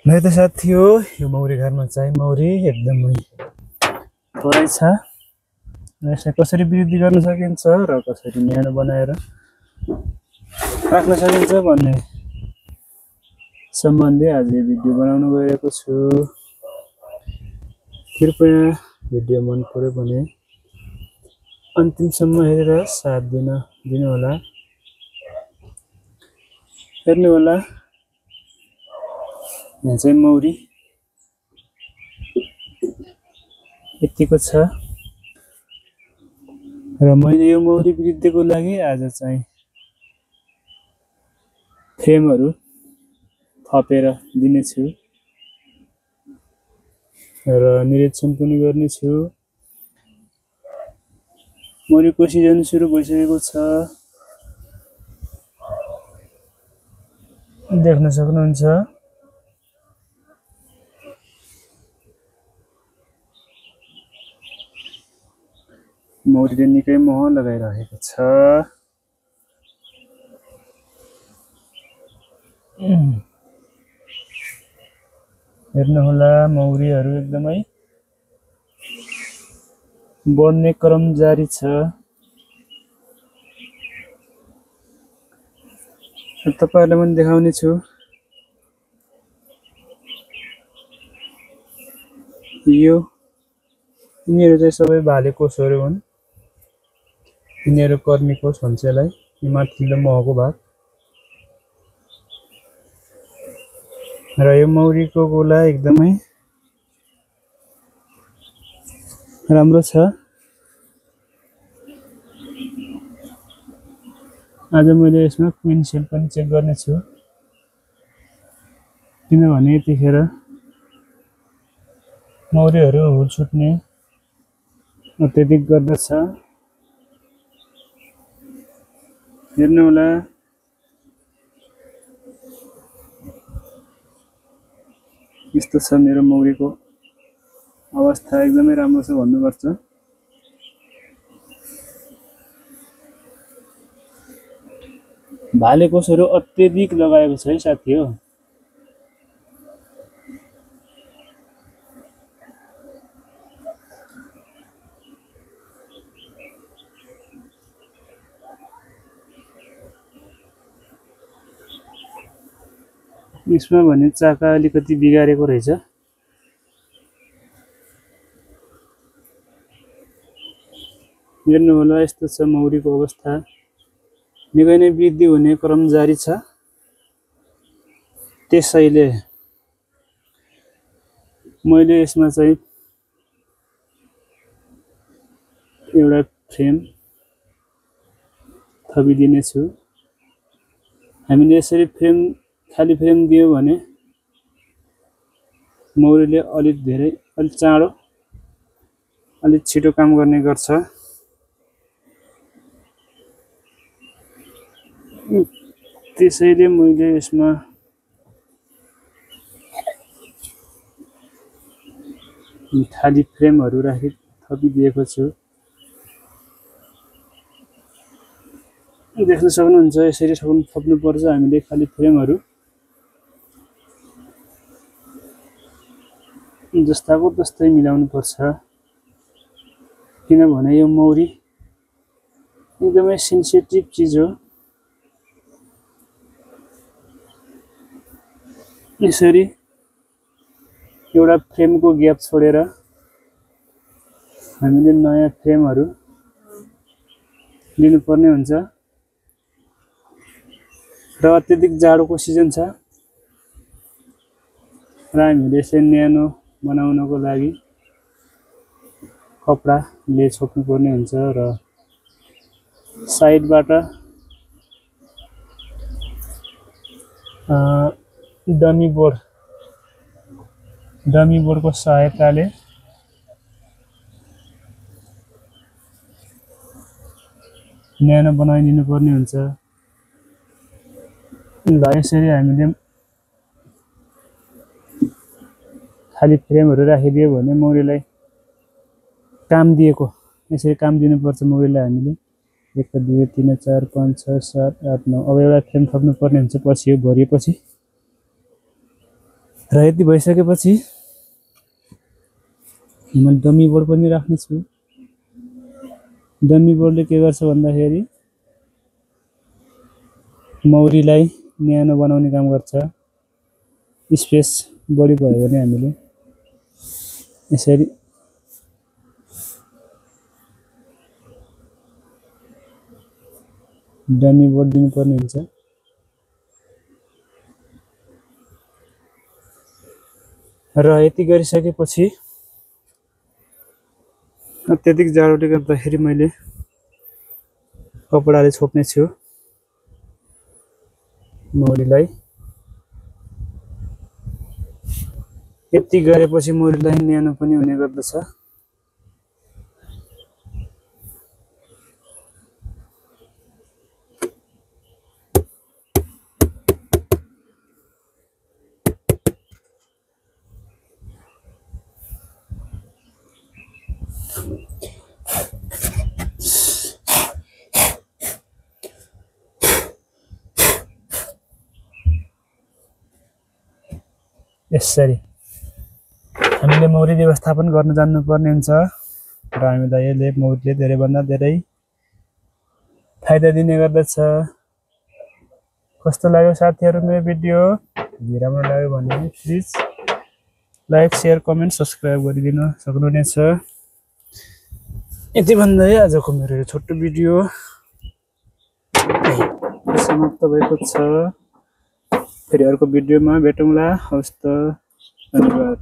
मेरो त साथी हो यो मौरी घरमा चाहिँ मौरी एकदमै थोरै छ र यसलाई कसरी वृद्धि गर्न सकिन्छ र कसरी न्यानो बनाएर राख्न सकिन्छ भन्ने सम्बन्धी आज यो भिडियो बनाउन गएको छु। कृपया भिडियो मन पर्यो भने अन्तिमसम्म हेरेर साथ दिनुहोला। हेर्नुहोला, यहाँ चाहिँ मौरी यतिको छ र मैले यो मौरी वृद्धिको लागि आज चाहिँ फ्रेमहरू थपेर दिनेछु र निरीक्षण पनि गर्नेछु। मौरीको सिजन सुरु भइसकेको छ, देख्न सक्नुहुन्छ। मौरीले निकै मोह लगाइरहेको छ। हेर्नुहोला, मौरीहरू एकदमै बढ्ने क्रम जारी छ। तपाईहरुलाई पनि देखाउने छु। यिनीहरू चाहिँ सबै भाले कोषहरू हुन्। यिनीहरू कर्मी कोष भन्छ यसलाई, यो माथिल्लो महको भाग। र यो मौरीको गोला एकदमै राम्रो छ। आज मैले यसमा क्वीन सेल पनि चेक गर्ने छु, किनभने यतिखेर मौरीहरू हुल छुट्ने अत्यधिक गर्दछ। हेर्नुहोला, यस्तो छ मेरो मौरीको अवस्था। एकदमै राम्रो छ भन्नुपर्छ। भाले कोषहरू अत्यधिक लगाएको छ है साथी हो। यसमा भने चाका अलिकति बिगारेको रहेछ। हेर्नुहोला, यस्तो छ मौरीको अवस्था। निकै नै वृद्धि हुने क्रम जारी छ। त्यसैले मैले यसमा चाहिँ एउटा फ्रेम थपिदिनेछु। हामीले यसरी खाली फ्रेम दियो भने मौरीले अलि चाँडो अलि छिटो काम गर्ने गर्छ। त्यसैले मैले यसमा खाली फ्रेमहरू थपिदिएको छु। देख्न सक्नुहुन्छ, यसरी थप्नुपर्छ हामीले खाली फ्रेमहरू। जस्ताको तस्तै मिलाउनु पर्छ, किनभने यो मौरी एकदमै सेन्सिटिभ चिज हो। यसरी एउटा फ्रेमको ग्याप छोडेर हामीले नयाँ फ्रेमहरू लिनुपर्ने हुन्छ। र अत्यधिक जाडोको सिजन छ र हामीले यसलाई न्यानो बनाउनको लागि कपडाले छोप्नुपर्ने हुन्छ र साइडबाट डमी बोर्डको सहायताले न्यानो बनाइदिनु पर्ने हुन्छ। ल, यसरी हामीले खाली फ्रेमहरू राखिदियो भने मौरीलाई काम दिएको यसरी काम दिनुपर्छ। मौरीलाई हामीले 1 2 3 4 5 6 7 8 9 अब एउटा फ्रेम थप्नु पर्ने हुन्छ पछि यो भरिएपछि। र यति भइसकेपछि मैले डमी बोर्ड पनि राख्ने छु। डमी बोर्डले के गर्छ भन्दाखेरि मौरीलाई न्यानो बनाउने काम गर्छ। स्पेस बढी भयो भने हामीले यसरी डमी बोर्ड दिनुपर्ने हुन्छ। र यति गरिसकेपछि अत्याधिक जाडोले गर्दाखेरि मैले कपडाले छोप्ने छु मौरीलाई। यति गरेपछि मौरीलाई न्यानो पनि हुने गर्दछ। यसरी हामीले मौरी व्यवस्थापन गर्न जान्नुपर्ने हुन्छ र हामीलाई यसले मौरीले धेरैभन्दा धेरै फाइदा दिने गर्दछ। कस्तो लाग्यो साथीहरु मेरो भिडियो? राम्रो लाग्यो भने please like share comment subscribe गरिदिन सक्नुहुनेछ। यति भन्दै आजको मेरो यो छोटो भिडियो समाप्त भएको छ। फेरि अर्को भिडियोमा भेटौँला। हवस् त, धन्यवाद।